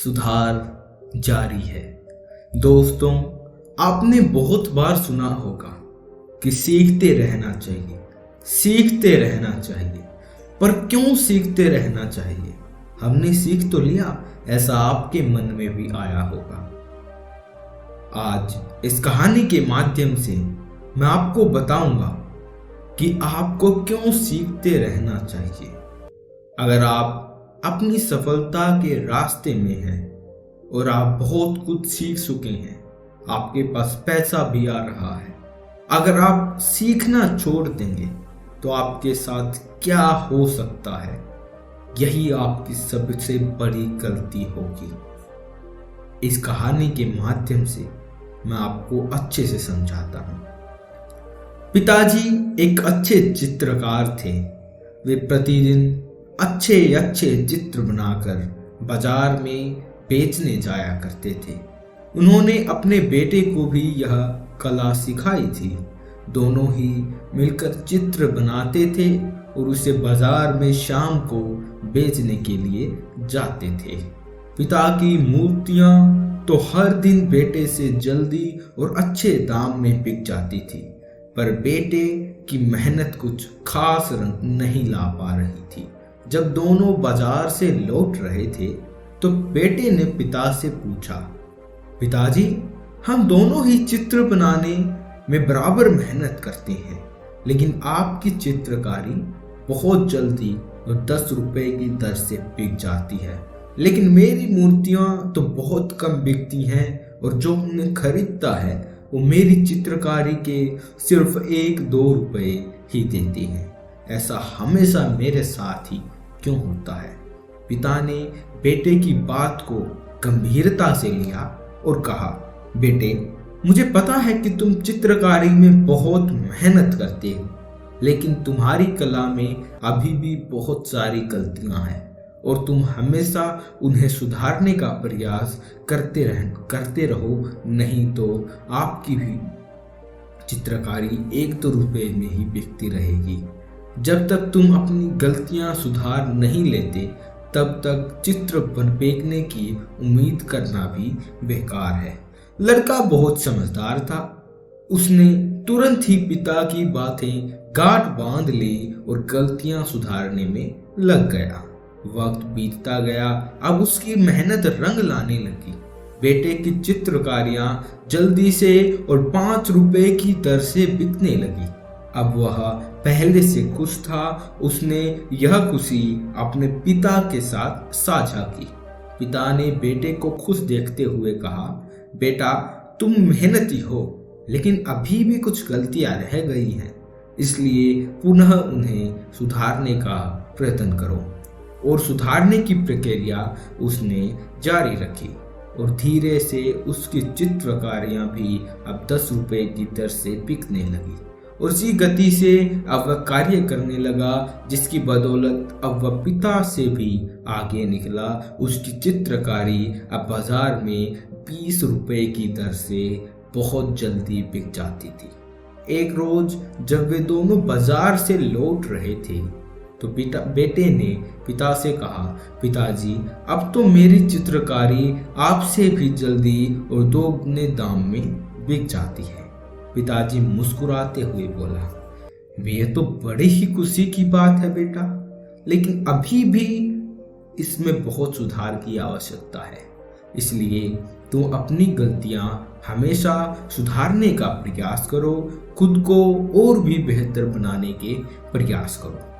सुधार जारी है। दोस्तों, आपने बहुत बार सुना होगा कि सीखते रहना चाहिए, सीखते रहना चाहिए। पर क्यों सीखते रहना चाहिए? हमने सीख तो लिया, ऐसा आपके मन में भी आया होगा। आज इस कहानी के माध्यम से मैं आपको बताऊंगा कि आपको क्यों सीखते रहना चाहिए। अगर आप अपनी सफलता के रास्ते में हैं और आप बहुत कुछ सीख चुके हैं, आपके पास पैसा भी आ रहा है, अगर आप सीखना छोड़ देंगे तो आपके साथ क्या हो सकता है, यही आपकी सबसे बड़ी गलती होगी। इस कहानी के माध्यम से मैं आपको अच्छे से समझाता हूं। पिताजी एक अच्छे चित्रकार थे। वे प्रतिदिन अच्छे चित्र बनाकर बाजार में बेचने जाया करते थे। उन्होंने अपने बेटे को भी यह कला सिखाई थी। दोनों ही मिलकर चित्र बनाते थे और उसे बाजार में शाम को बेचने के लिए जाते थे। पिता की मूर्तियां तो हर दिन बेटे से जल्दी और अच्छे दाम में बिक जाती थी, पर बेटे की मेहनत कुछ खास रंग नहीं ला पा रही थी। जब दोनों बाजार से लौट रहे थे तो बेटे ने पिता से पूछा, पिताजी, हम दोनों ही चित्र बनाने में बराबर मेहनत करते हैं, लेकिन आपकी चित्रकारी बहुत जल्दी और 10 रुपए की दर से बिक जाती है, लेकिन मेरी मूर्तियां तो बहुत कम बिकती हैं और जो उन्हें खरीदता है वो मेरी चित्रकारी के सिर्फ 1-2 रुपए ही देती है। ऐसा हमेशा मेरे साथ ही क्यों होता है? पिता ने बेटे की बात को गंभीरता से लिया और कहा, बेटे, मुझे पता है कि तुम चित्रकारी में बहुत मेहनत करते हो, लेकिन तुम्हारी कला में अभी भी बहुत सारी गलतियां हैं और तुम हमेशा उन्हें सुधारने का प्रयास करते रहो, नहीं तो आपकी भी चित्रकारी 1-2 रुपए में ही बिकती रहेगी। जब तक तुम अपनी गलतियां सुधार नहीं लेते, तब तक चित्र बेचने की उम्मीद करना भी बेकार है। लड़का बहुत समझदार था। उसने तुरंत ही पिता की बातें गांठ बांध ली और गलतियां सुधारने में लग गया। वक्त बीतता गया, अब उसकी मेहनत रंग लाने लगी। बेटे की चित्रकारियां जल्दी से और 5 रुपए की दर से बिकने लगी। अब वह पहले से खुश था। उसने यह खुशी अपने पिता के साथ साझा की। पिता ने बेटे को खुश देखते हुए कहा, बेटा, तुम मेहनती हो, लेकिन अभी भी कुछ गलतियां रह गई हैं, इसलिए पुनः उन्हें सुधारने का प्रयत्न करो। और सुधारने की प्रक्रिया उसने जारी रखी और धीरे से उसकी चित्रकारियां भी अब 10 रुपए की दर से बिकने लगी। और उसी गति से अब वह कार्य करने लगा, जिसकी बदौलत अब वह पिता से भी आगे निकला। उसकी चित्रकारी अब बाजार में 20 रुपए की दर से बहुत जल्दी बिक जाती थी। एक रोज जब वे दोनों बाजार से लौट रहे थे तो बेटे ने पिता से कहा, पिताजी, अब तो मेरी चित्रकारी आपसे भी जल्दी और 2 गुने दाम में बिक जाती है। पिताजी मुस्कुराते हुए बोला, यह तो बड़ी ही खुशी की बात है बेटा, लेकिन अभी भी इसमें बहुत सुधार की आवश्यकता है, इसलिए तुम अपनी गलतियां हमेशा सुधारने का प्रयास करो, खुद को और भी बेहतर बनाने के प्रयास करो।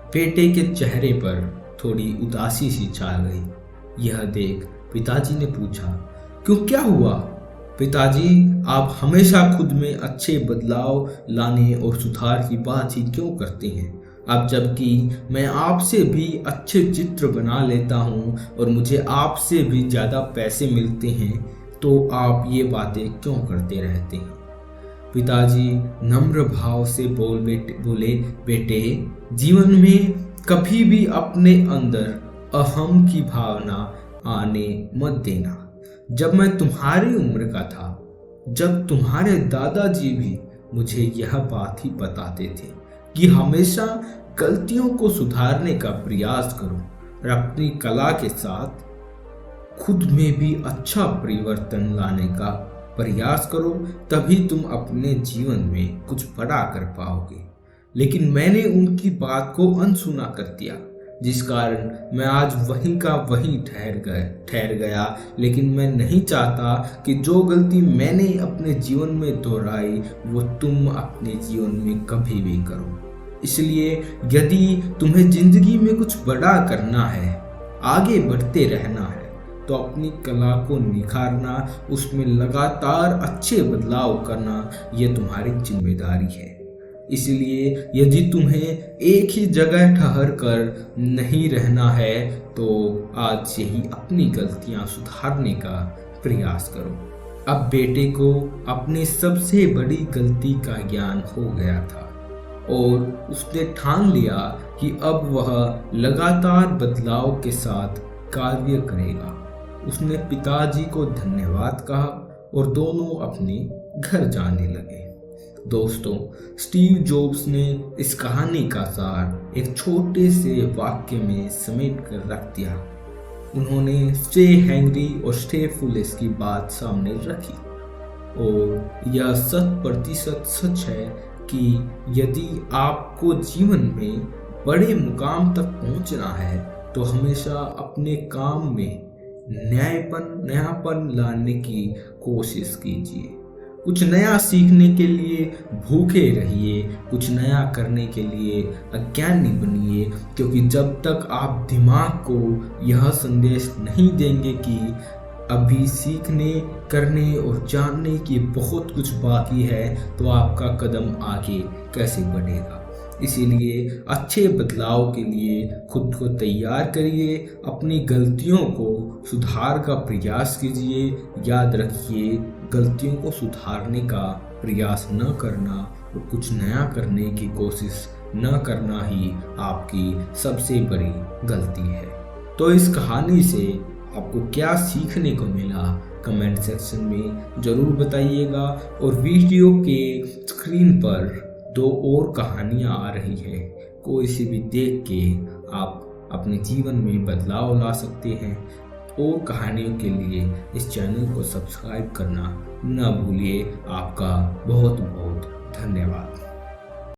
बेटे के चेहरे पर थोड़ी उदासी सी छा गई। यह देख पिताजी ने पूछा, क्यों, क्या हुआ? पिताजी, आप हमेशा खुद में अच्छे बदलाव लाने और सुधार की बात ही क्यों करते हैं? अब जबकि मैं आपसे भी अच्छे चित्र बना लेता हूँ और मुझे आपसे भी ज़्यादा पैसे मिलते हैं, तो आप ये बातें क्यों करते रहते हैं? पिताजी नम्र भाव से बोले, बेटे, जीवन में कभी भी अपने अंदर अहम की भावना आने मत देना। जब मैं तुम्हारी उम्र का था, जब तुम्हारे दादाजी भी मुझे यह बात ही बताते थे कि हमेशा गलतियों को सुधारने का प्रयास करो और अपनी कला के साथ खुद में भी अच्छा परिवर्तन लाने का प्रयास करो, तभी तुम अपने जीवन में कुछ बड़ा कर पाओगे। लेकिन मैंने उनकी बात को अनसुना कर दिया, जिस कारण मैं आज वहीं का वहीं ठहर गया। लेकिन मैं नहीं चाहता कि जो गलती मैंने अपने जीवन में दोहराई वो तुम अपने जीवन में कभी भी करो। इसलिए यदि तुम्हें जिंदगी में कुछ बड़ा करना है, आगे बढ़ते रहना है, तो अपनी कला को निखारना, उसमें लगातार अच्छे बदलाव करना, ये तुम्हारी जिम्मेदारी है। इसलिए यदि तुम्हें एक ही जगह ठहर कर नहीं रहना है, तो आज से ही अपनी गलतियां सुधारने का प्रयास करो। अब बेटे को अपनी सबसे बड़ी गलती का ज्ञान हो गया था और उसने ठान लिया कि अब वह लगातार बदलाव के साथ कार्य करेगा। उसने पिताजी को धन्यवाद कहा और दोनों अपने घर जाने लगे। दोस्तों, स्टीव जॉब्स ने इस कहानी का सार एक छोटे से वाक्य में समेट कर रख दिया। उन्होंने स्टे हैंग्री और स्टे फुलेस की बात सामने रखी और यह 100% सच है कि यदि आपको जीवन में बड़े मुकाम तक पहुंचना है तो हमेशा अपने काम में नयापन लाने की कोशिश कीजिए। कुछ नया सीखने के लिए भूखे रहिए, कुछ नया करने के लिए अज्ञानी बनिए, क्योंकि जब तक आप दिमाग को यह संदेश नहीं देंगे कि अभी सीखने, करने और जानने की बहुत कुछ बाकी है, तो आपका कदम आगे कैसे बढ़ेगा। इसीलिए अच्छे बदलाव के लिए खुद को तैयार करिए, अपनी गलतियों को सुधार का प्रयास कीजिए। याद रखिए, गलतियों को सुधारने का प्रयास न करना और कुछ नया करने की कोशिश न करना ही आपकी सबसे बड़ी गलती है। तो इस कहानी से आपको क्या सीखने को मिला, कमेंट सेक्शन में ज़रूर बताइएगा। और वीडियो के स्क्रीन पर 2 और कहानियाँ आ रही हैं, कोई सी भी देख के आप अपने जीवन में बदलाव ला सकते हैं। और कहानियों के लिए इस चैनल को सब्सक्राइब करना न भूलिए। आपका बहुत बहुत धन्यवाद।